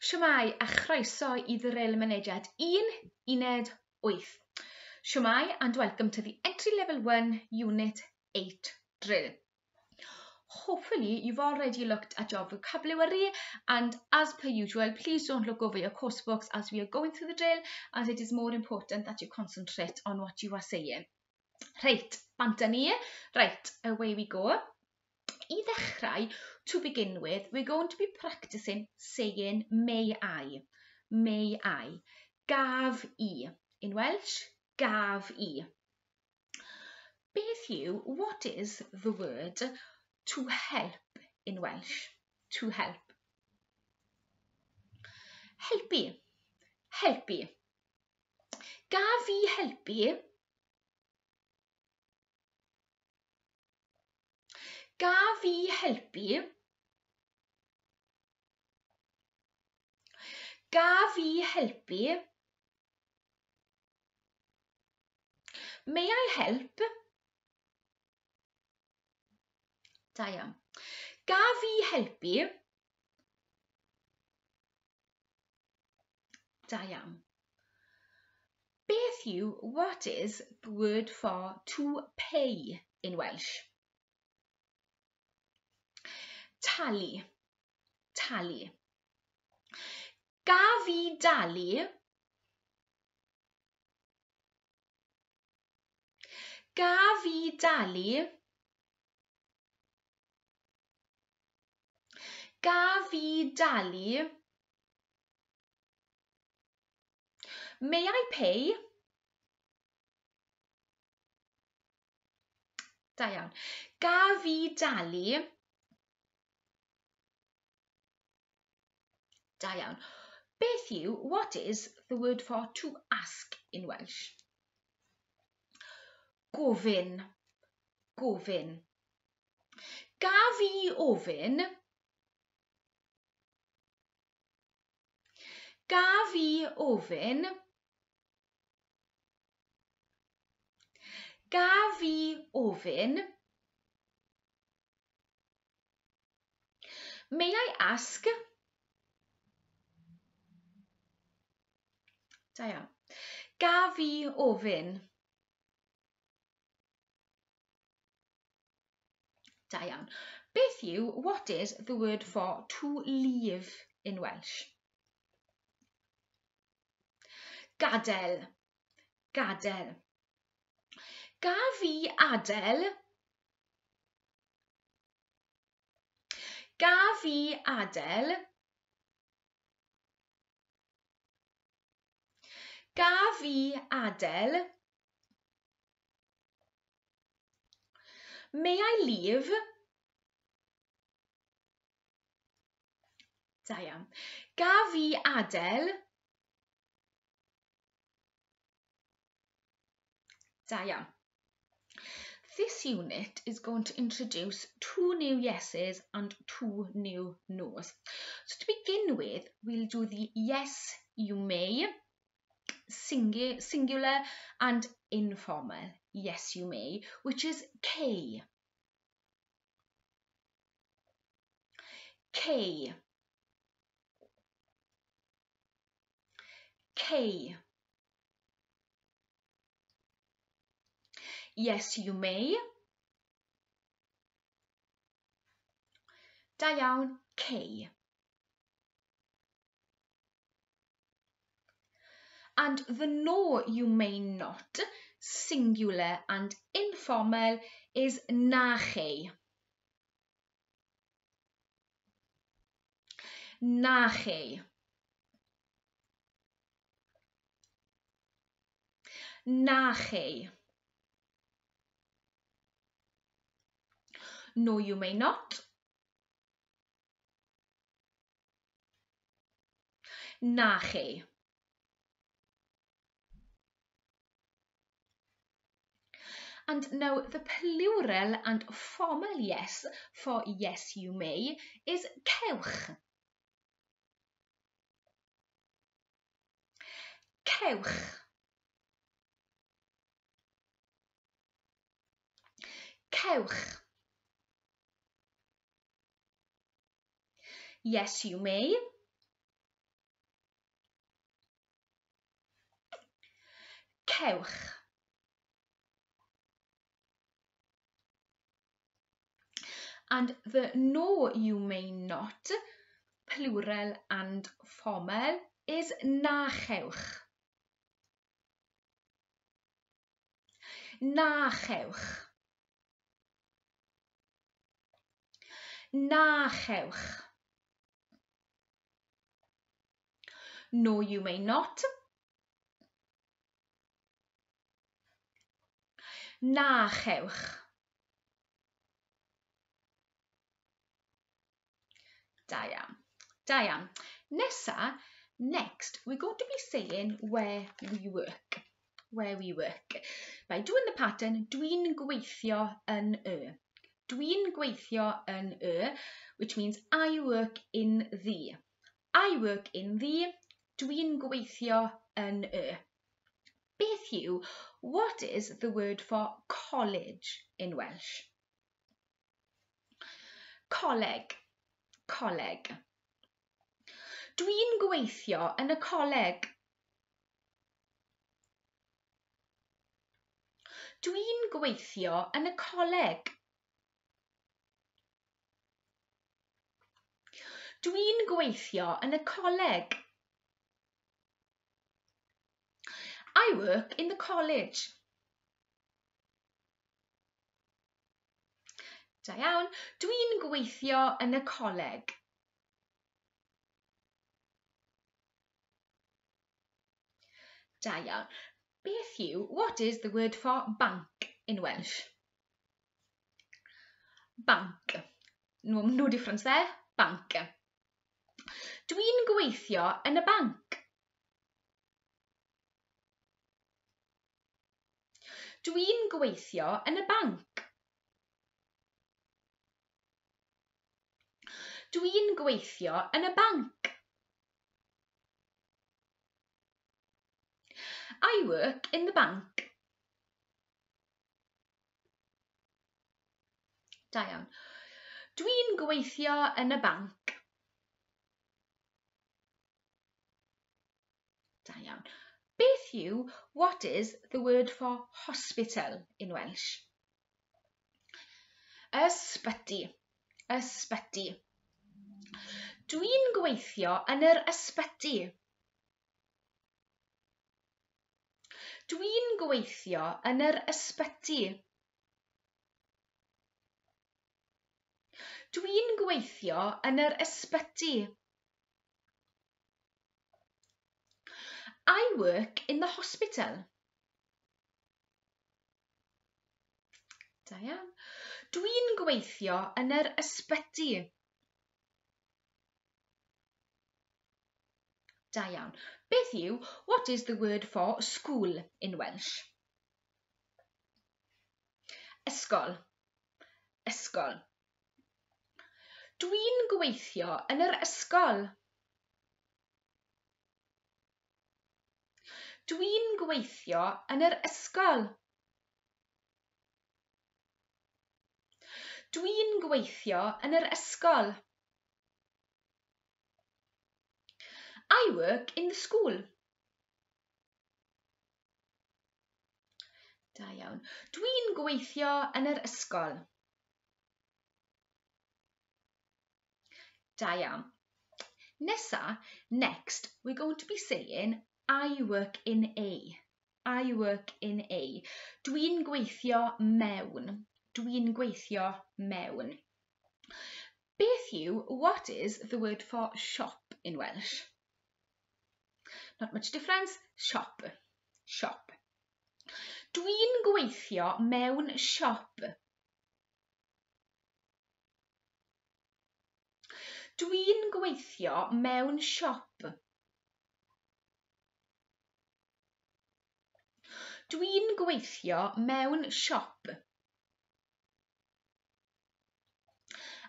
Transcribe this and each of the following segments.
Shwmae a chroeso I ddryl mynediad 1-8. Shwmae and welcome to the Entry Level 1 Unit 8 drill. Hopefully you've already looked at your vocabulary, and as per usual, please don't look over your course books as we are going through the drill, as it is more important that you concentrate on what you are saying. Right, banta ni. Right, away we go. I ddechrau, to begin with, we're going to be practicing saying may I. May I. Gaf I. In Welsh, gaf I. Beth yw, what is the word to help in Welsh? To help. Helpu. Helpu. Gaf I helpu. Gaf I helpu. Gaf I helpu. May I help? Da iawn. Gaf I helpu. Da iawn. Beth yw, what is the word for to pay in Welsh? Talu. Talu. Gaf I dalu. Gaf I dalu. Gaf I dalu. May I pay? Da iawn. Gaf I dalu. Da iawn. Beth yw, what is the word for to ask in Welsh? Gofyn. Gofyn. Gaf I ofyn. Gaf I ofyn. Gaf I ofyn. May I ask? Da iawn. Gaf I ofyn. Da iawn. Beth yw, what is the word for to leave in Welsh? Gadael. Gadael. Gaf I adael. Gaf I adael. Gaf I adael. May I leave? Da iawn. Gaf I adael. Da iawn. This unit is going to introduce 2 new yeses and 2 new nos. So to begin with, we'll do the yes you may, singular and informal. Yes you may, which is K. K. K. Yes you may. Da iawn, K. And the no you may not, singular and informal, is na chi. Na chi. Na chi. No you may not. Na chi. And now the plural and formal yes for yes you may is cewch. Cewch. Cewch. Yes you may. cewch. And the no, you may not, plural and formal, is na chewch. Na chewch. Na chewch. No, you may not. Na chewch. Da iawn. Da iawn. Next, we're going to be saying where we work. Where we work. By doing the pattern, dwi'n gweithio yn y. Dwi'n gweithio yn y, which means I work in the. I work in the, dwi'n gweithio yn y. Beth yw, what is the word for college in Welsh? Coleg. Coleg. Dwi'n gweithio yn y coleg. Dwi'n gweithio yn y coleg. Dwi'n gweithio yn y coleg. I work in the college. Da iawn. Dwi'n gweithio yn y coleg. Da iawn. Beth yw, what is the word for bank in Welsh? Bank. No difference there. Bank. Dwi'n gweithio yn y banc. Dwi'n gweithio yn y banc. Dwi'n gweithio yn y banc. I work in the bank. Da iawn. Dwi'n gweithio yn y banc. Da iawn. Beth yw, what is the word for hospital in Welsh? Ysbyty. Ysbyty. Dwi'n gweithio yn yr ysbyty. Dwi'n gweithio yn yr ysbyty. Dwi'n gweithio yn yr ysbyty. I work in the hospital. Da iawn. Dwi'n gweithio yn yr ysbyty. Da iawn. Beth yw, what is the word for school in Welsh? Ysgol. Ysgol. Dwi'n gweithio yn yr ysgol. Dwi'n gweithio yn yr ysgol. Dwi'n gweithio yn yr ysgol. I work in the school. Da iawn. Dwi'n gweithio yn yr ysgol. Da iawn. Next, we're going to be saying I work in a. I work in a. Dwi'n gweithio mewn. Dwi'n gweithio mewn. Beth yw, what is the word for shop in Welsh? Not much difference. Shop. Shop. Dwi'n gweithio mewn siop. Dwi'n gweithio mewn siop. Dwi'n gweithio mewn siop.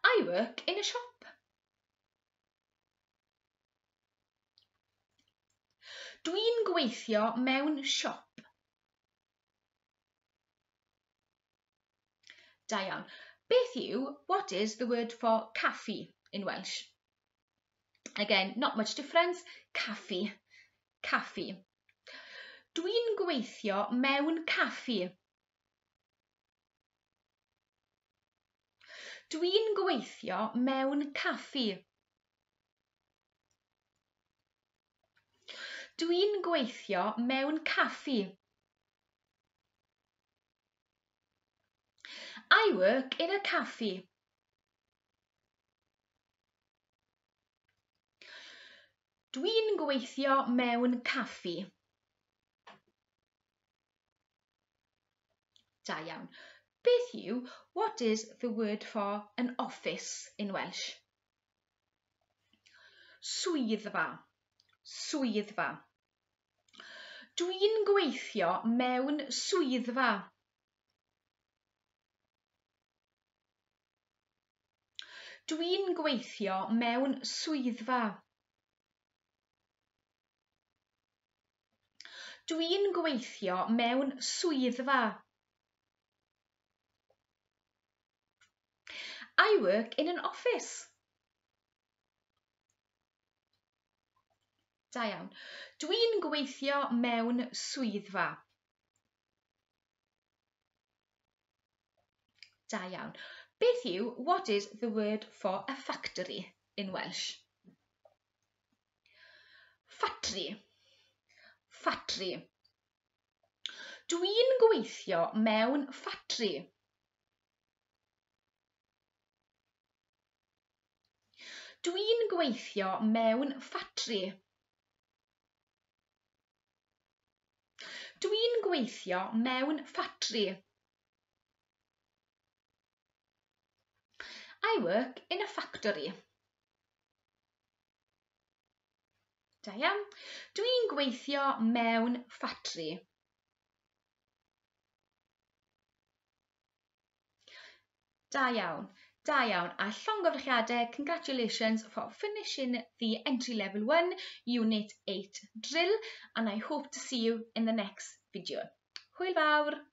I work in a shop. Dwi'n gweithio mewn siop. Da iawn. Beth yw, what is the word for caffi in Welsh? Again, not much difference. Caffi. Caffi. Dwi'n gweithio mewn caffi. Dwi'n gweithio mewn caffi. Dwi'n gweithio mewn caffi. I work in a cafe. Dwi'n gweithio mewn caffi. Da iawn. Beth yw, what is the word for an office in Welsh? Swyddfa. Swyddfa. Dwi'n gweithio mewn swyddfa. Dwi'n gweithio mewn swyddfa. Dwi'n gweithio mewn swyddfa. I work in an office. Da iawn. Dwi'n gweithio mewn swyddfa. Da iawn. Beth yw, what is the word for a factory in Welsh? Ffatri. Ffatri. Dwi'n gweithio mewn ffatri. Dwi'n gweithio mewn ffatri. Dwi'n gweithio mewn ffatri. I work in a factory. Da iawn. Dwi'n gweithio mewn ffatri. Da iawn. Da iawn. A llongyfarchiadau, congratulations for finishing the Entry Level 1 Unit 8 drill, and I hope to see you in the next video. Hwyl fawr!